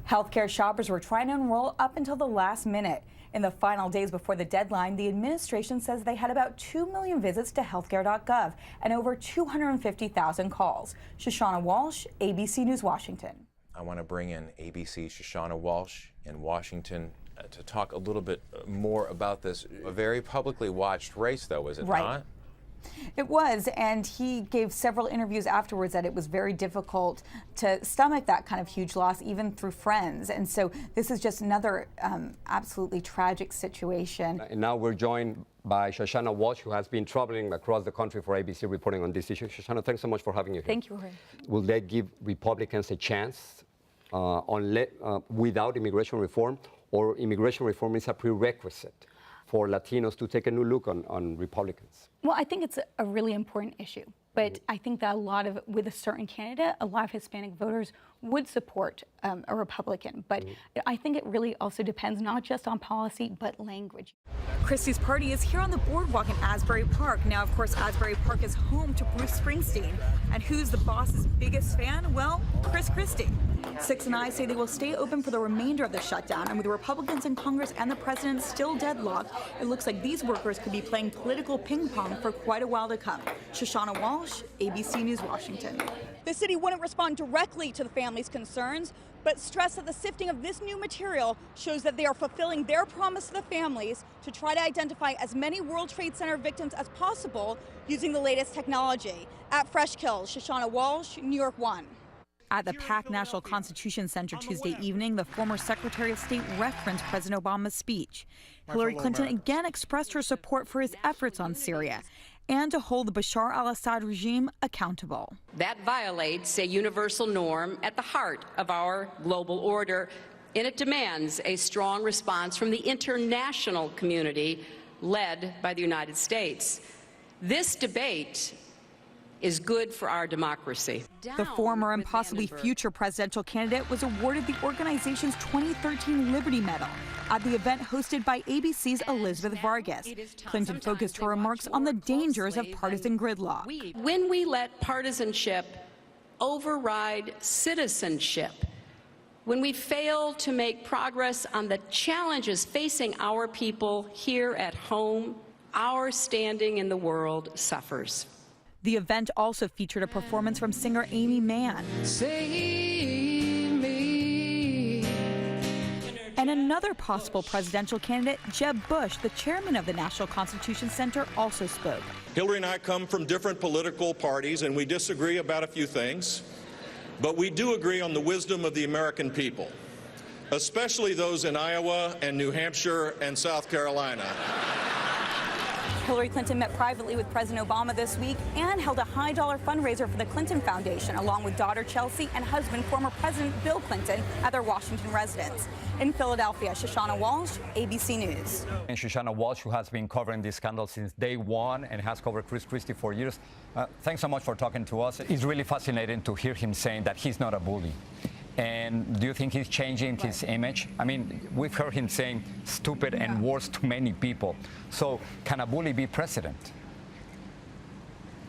Healthcare shoppers were trying to enroll up until the last minute. In the final days before the deadline, the administration says they had about 2 million visits to healthcare.gov and over 250,000 calls. Shoshana Walsh, ABC News, Washington. I want to bring in ABC's Shoshana Walsh in Washington to talk a little bit more about this. A very publicly watched race, though, is it not? It was, and he gave several interviews afterwards that it was very difficult to stomach that kind of huge loss, even through friends. And so this is just another absolutely tragic situation. And now we're joined by Shoshana Walsh, who has been traveling across the country for ABC reporting on this issue. Shoshana, thanks so much for having you here. Thank you, Jorge. Will that give Republicans a chance without immigration reform, or immigration reform is a prerequisite for Latinos to take a new look on Republicans? Well, I think it's a really important issue, but I think that with a certain candidate, a lot of Hispanic voters would support a Republican. But I think it really also depends not just on policy, but language. Christie's party is here on the boardwalk in Asbury Park. Now, of course, Asbury Park is home to Bruce Springsteen. And who's the boss's biggest fan? Well, Chris Christie. Six and I say they will stay open for the remainder of the shutdown. And with the Republicans in Congress and the president still deadlocked, it looks like these workers could be playing political ping pong for quite a while to come. Shoshana Walsh, ABC News, Washington. The city wouldn't respond directly to the family's concerns, but stressed that the sifting of this new material shows that they are fulfilling their promise to the families to try to identify as many World Trade Center victims as possible using the latest technology. At Fresh Kills, Shoshana Walsh, New York 1. At the PAC National Constitution Center Tuesday evening, the former Secretary of State referenced President Obama's speech. Hillary Clinton again expressed her support for his efforts on Syria and to hold the Bashar al-Assad regime accountable. That violates a universal norm at the heart of our global order, and it demands a strong response from the international community led by the United States. This debate is good for our democracy. The former and possibly future presidential candidate was awarded the organization's 2013 Liberty Medal at the event hosted by ABC's Elizabeth Vargas. Clinton focused her remarks on the dangers of partisan gridlock. When we let partisanship override citizenship, when we fail to make progress on the challenges facing our people here at home, our standing in the world suffers. The event also featured a performance from singer Amy Mann. And another possible presidential candidate, Jeb Bush, the chairman of the National Constitution Center, also spoke. Hillary and I come from different political parties, and we disagree about a few things, but we do agree on the wisdom of the American people, especially those in Iowa and New Hampshire and South Carolina. Hillary Clinton met privately with President Obama this week and held a high-dollar fundraiser for the Clinton Foundation, along with daughter Chelsea and husband, former President Bill Clinton, at their Washington residence. In Philadelphia, Shoshana Walsh, ABC News. And Shoshana Walsh, who has been covering this scandal since day one and has covered Chris Christie for years. Thanks so much for talking to us. It's really fascinating to hear him saying that he's not a bully. And do you think he's changing his image? I mean, we've heard him saying stupid and worse to many people. So can a bully be president?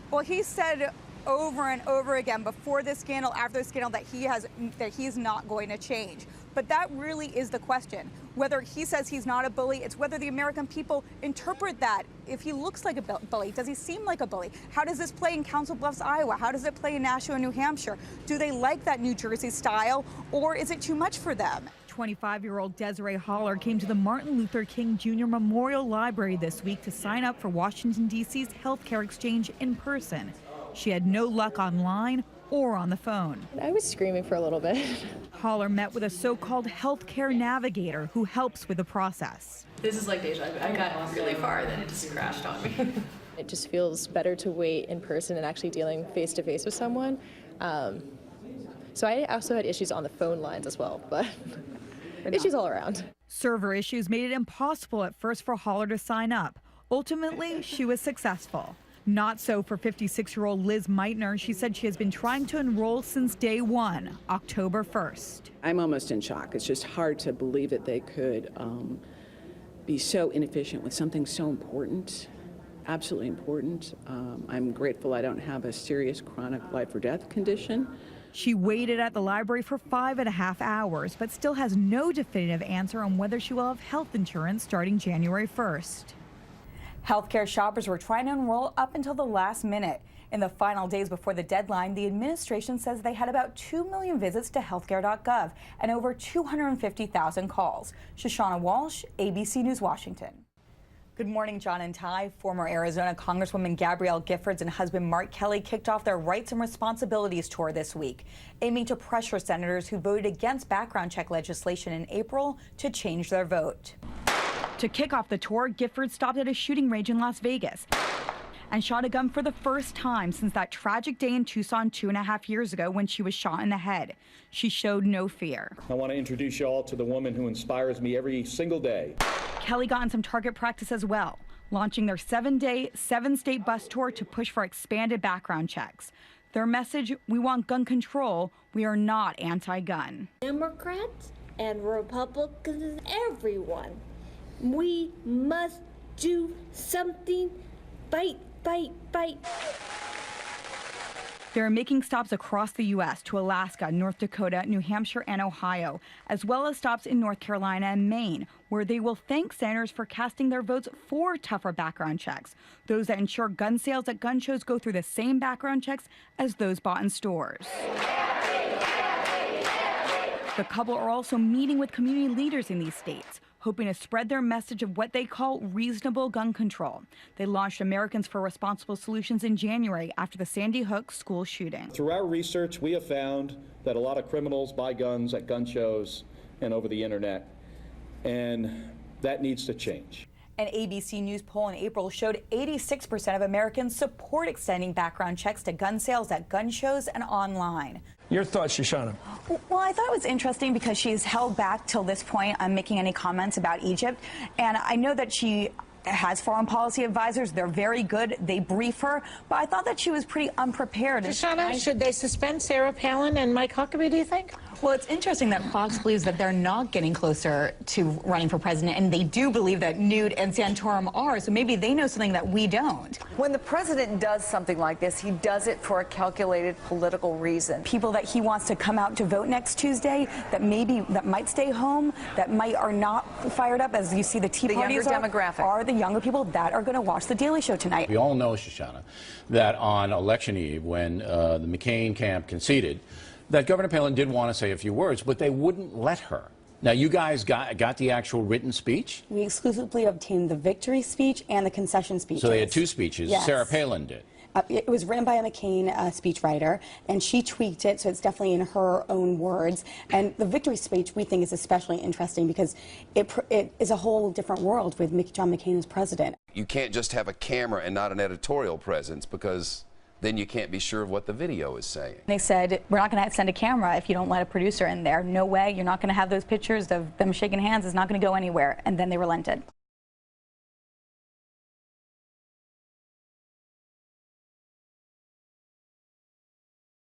Well, he said over and over again before this scandal, after the scandal, that he's not going to change. But that really is the question. Whether he says he's not a bully, it's whether the American people interpret that. If he looks like a bully, does he seem like a bully? How does this play in Council Bluffs, Iowa? How does it play in Nashua, New Hampshire? Do they like that New Jersey style, or is it too much for them? 25-year-old Desiree Holler came to the Martin Luther King Jr. Memorial Library this week to sign up for Washington, D.C.'s healthcare exchange in person. She had no luck online or on the phone. I was screaming for a little bit. Holler met with a so-called healthcare navigator who helps with the process. This is like deja vu. I got really far, then it just crashed on me. It just feels better to wait in person and actually dealing face-to-face with someone. So I also had issues on the phone lines as well, but issues all around. Server issues made it impossible at first for Holler to sign up. Ultimately, she was successful. Not so for 56-year-old Liz Meitner. She said she has been trying to enroll since day one, October 1st. I'm almost in shock. It's just hard to believe that they could be so inefficient with something so important. absolutely important. I'm grateful I don't have a serious chronic life or death condition. She waited at the library for 5.5 hours, but still has no definitive answer on whether she will have health insurance starting January 1st. Healthcare shoppers were trying to enroll up until the last minute. In the final days before the deadline, the administration says they had about 2 million visits to healthcare.gov and over 250,000 calls. Shoshana Walsh, ABC News, Washington. Good morning, John and Ty. Former Arizona Congresswoman Gabrielle Giffords and husband Mark Kelly kicked off their Rights and Responsibilities tour this week, aiming to pressure senators who voted against background check legislation in April to change their vote. To kick off the tour, Giffords stopped at a shooting range in Las Vegas and shot a gun for the first time since that tragic day in Tucson 2.5 years ago when she was shot in the head. She showed no fear. I want to introduce you all to the woman who inspires me every single day. Kelly got in some target practice as well, launching their 7-day, 7-state bus tour to push for expanded background checks. Their message, we want gun control, we are not anti-gun. Democrats and Republicans, everyone, we must do something. Fight, fight, fight. They're making stops across the U.S. to Alaska, North Dakota, New Hampshire, and Ohio, as well as stops in North Carolina and Maine, where they will thank senators for casting their votes for tougher background checks, those that ensure gun sales at gun shows go through the same background checks as those bought in stores. The couple are also meeting with community leaders in these states, hoping to spread their message of what they call reasonable gun control. They launched Americans for Responsible Solutions in January after the Sandy Hook school shooting. Through our research, we have found that a lot of criminals buy guns at gun shows and over the internet, and that needs to change. An ABC News poll in April showed 86% of Americans support extending background checks to gun sales at gun shows and online. Your thoughts, Shoshana? Well, I thought it was interesting because she's held back till this point on making any comments about Egypt. And I know that she has foreign policy advisors. They're very good. They brief her. But I thought that she was pretty unprepared. Shoshana, should they suspend Sarah Palin and Mike Huckabee, do you think? Well, it's interesting that Fox believes that they're not getting closer to running for president, and they do believe that Nude and Santorum are, so maybe they know something that we don't. When the president does something like this, he does it for a calculated political reason. People that he wants to come out to vote next Tuesday that might stay home, that are not fired up, as you see the Tea Parties are the younger people that are going to watch The Daily Show tonight. We all know, Shoshana, that on election eve, when the McCain camp conceded, that Governor Palin did want to say a few words, but they wouldn't let her. Now, you guys got the actual written speech? We exclusively obtained the victory speech and the concession speeches. So they had two speeches. Yes. Sarah Palin did. It was written by a McCain speechwriter, and she tweaked it, so it's definitely in her own words. And the victory speech, we think, is especially interesting because it is a whole different world with John McCain as president. You can't just have a camera and not an editorial presence, because then you can't be sure of what the video is saying. They said, we're not going to send a camera if you don't let a producer in there. No way, you're not going to have those pictures of them shaking hands. It's not going to go anywhere. And then they relented.